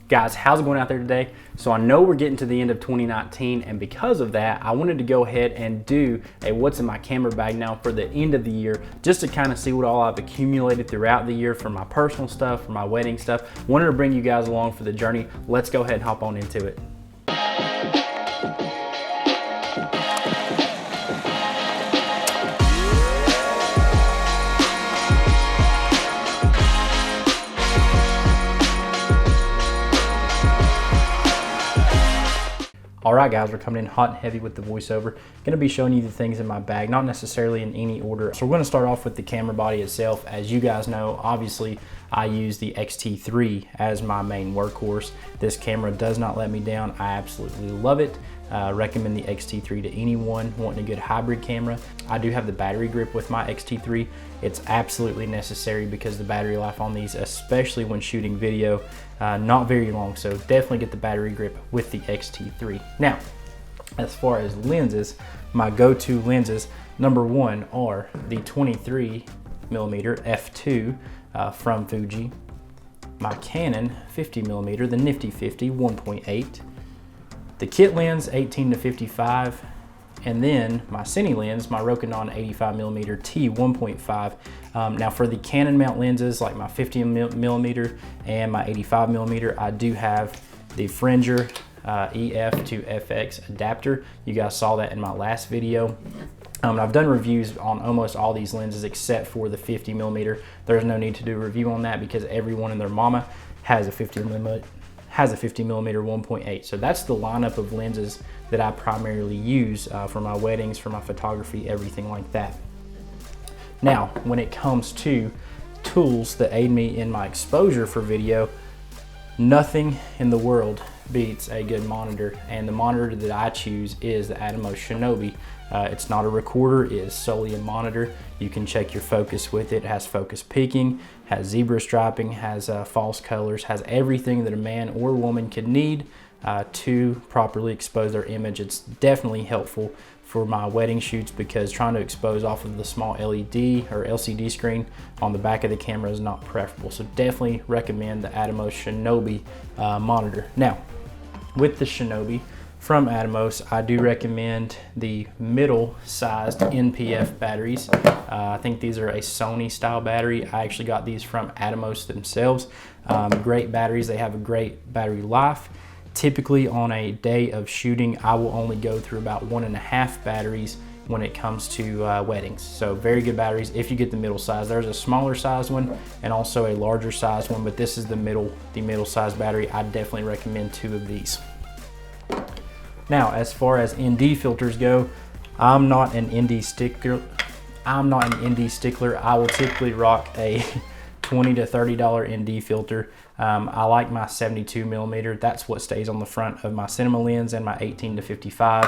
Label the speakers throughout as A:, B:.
A: Guys, how's it going out there today? So I know we're getting to the end of 2019, and because of that, I wanted to go ahead and do a what's in my camera bag now for the end of the year, just to kind of see what all I've accumulated throughout the year for my personal stuff, for my wedding stuff. Wanted to bring you guys along for the journey. Let's go ahead and hop on into it. All right, guys, we're coming in hot and heavy with the voiceover. Gonna be showing you the things in my bag, not necessarily in any order. So we're gonna start off with the camera body itself. As you guys know, obviously, I use the X-T3 as my main workhorse. This camera does not let me down. I absolutely love it. Recommend the X-T3 to anyone wanting a good hybrid camera. I do have the battery grip with my X-T3. It's absolutely necessary because the battery life on these, especially when shooting video, not very long. So definitely get the battery grip with the X-T3. Now, as far as lenses, my go-to lenses, number one are the 23mm f2 from Fuji, my Canon 50mm, the Nifty 50 1.8, the kit lens 18 to 55, and then my cine lens, my Rokinon 85mm T 1.5. Now for the Canon mount lenses, like my 50mm and my 85mm, I do have the Fringer EF to FX adapter. You guys saw that in my last video. I've done reviews on almost all these lenses except for the 50mm. There's no need to do a review on that because everyone and their mama has a 50mm 1.8. So that's the lineup of lenses that I primarily use for my weddings, for my photography, everything like that. Now, when it comes to tools that aid me in my exposure for video, nothing in the world beats a good monitor, and the monitor that I choose is the Atomos Shinobi. It's not a recorder, it is solely a monitor. You can check your focus with it. It has focus peaking, has zebra striping, has false colors, has everything that a man or woman could need to properly expose their image. It's definitely helpful for my wedding shoots because trying to expose off of the small LED or LCD screen on the back of the camera is not preferable. So definitely recommend the Atomos Shinobi monitor. Now, with the Shinobi from Atomos, I do recommend the middle-sized NPF batteries. I think these are a Sony style battery. I actually got these from Atomos themselves. Great batteries, they have a great battery life. Typically on a day of shooting, I will only go through about 1.5 batteries when it comes to weddings. So very good batteries if you get the middle size. There's a smaller size one and also a larger size one, but this is the middle size battery. I definitely recommend 2 of these. Now, as far as ND filters go, I'm not an ND stickler. I will typically rock a $20 to $30 ND filter. I like my 72mm. That's what stays on the front of my cinema lens and my 18 to 55.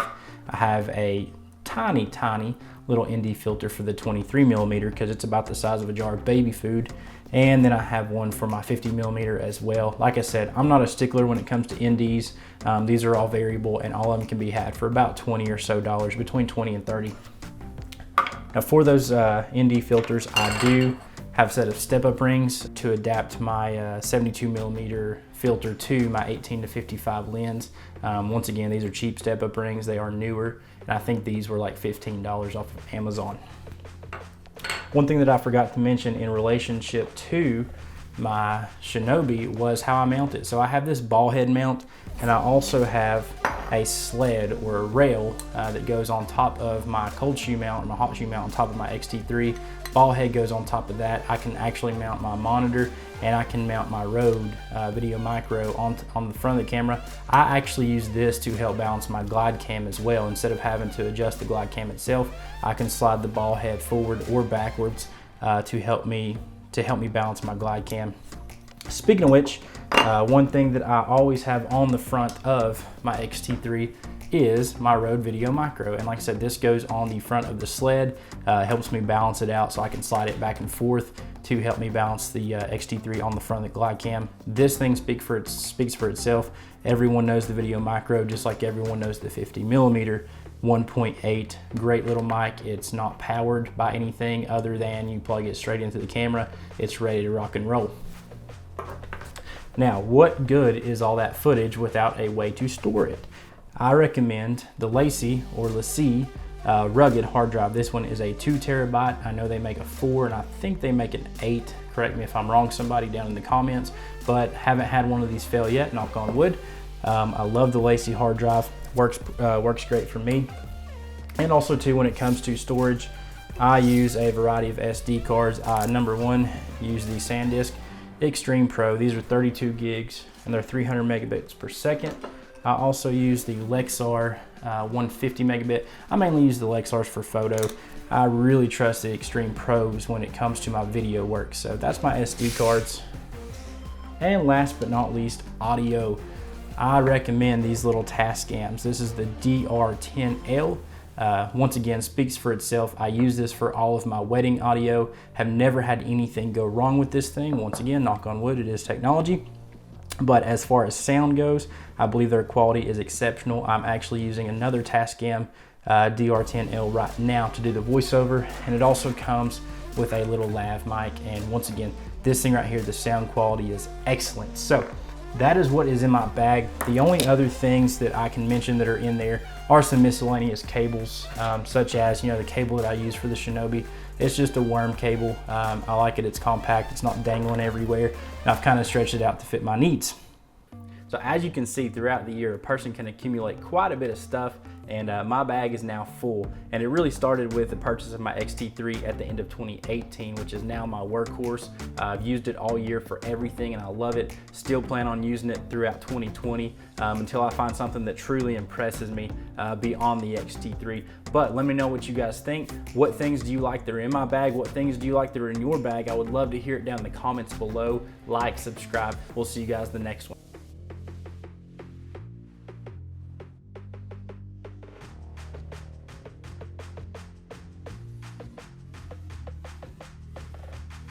A: I have a tiny little ND filter for the 23mm because it's about the size of a jar of baby food. And then I have one for my 50mm as well. Like I said, I'm not a stickler when it comes to NDs. These are all variable and all of them can be had for about $20 or so, between 20 and 30. Now for those ND filters, I do have a set of step-up rings to adapt my 72mm filter to my 18 to 55 lens. Once again, these are cheap step-up rings. They are newer, and I think these were like $15 off of Amazon. One thing that I forgot to mention in relationship to my Shinobi was how I mount it. So I have this ball head mount, and I also have a sled or a rail that goes on top of my cold shoe mount or my hot shoe mount on top of my X-T3. Ball head goes on top of that. I can actually mount my monitor and I can mount my Rode Video Micro on the front of the camera. I actually use this to help balance my glide cam as well. Instead of having to adjust the glide cam itself, I can slide the ball head forward or backwards to help me balance my glide cam. Speaking of which, one thing that I always have on the front of my X-T3 is my Rode Video Micro. And like I said, this goes on the front of the sled, helps me balance it out so I can slide it back and forth to help me balance the X-T3 on the front of the glide cam. This thing speaks for itself. Everyone knows the Video Micro, just like everyone knows the 50mm 1.8. Great little mic. It's not powered by anything other than you plug it straight into the camera. It's ready to rock and roll. Now, what good is all that footage without a way to store it? I recommend the LaCie rugged hard drive. This one is a 2 terabyte. I know they make a 4 and I think they make an 8. Correct me if I'm wrong, somebody down in the comments, but haven't had one of these fail yet, knock on wood. I love the LaCie hard drive, works great for me. And also too, when it comes to storage, I use a variety of SD cards. Number one, use the SanDisk Extreme Pro. These are 32 gigs and they're 300 megabits per second. I also use the Lexar 150 megabit. I mainly use the Lexars for photo. I really trust the Extreme Pros when it comes to my video work. So that's my SD cards. And last but not least, audio. I recommend these little Tascams. This is the DR10L. Once again, speaks for itself. I use this for all of my wedding audio. Have never had anything go wrong with this thing. Once again, knock on wood, it is technology. But as far as sound goes, I believe their quality is exceptional. I'm actually using another Tascam DR10L right now to do the voiceover, and it also comes with a little lav mic. And once again, this thing right here, the sound quality is excellent. So that is what is in my bag. The only other things that I can mention that are in there are some miscellaneous cables, such as, the cable that I use for the Shinobi. It's just a worm cable. I like it, it's compact, it's not dangling everywhere, and I've kind of stretched it out to fit my needs. So as you can see, throughout the year, a person can accumulate quite a bit of stuff, and my bag is now full. And it really started with the purchase of my X-T3 at the end of 2018, which is now my workhorse. I've used it all year for everything and I love it. Still plan on using it throughout 2020 until I find something that truly impresses me beyond the X-T3. But let me know what you guys think. What things do you like that are in my bag? What things do you like that are in your bag? I would love to hear it down in the comments below. Like, subscribe. We'll see you guys in the next one.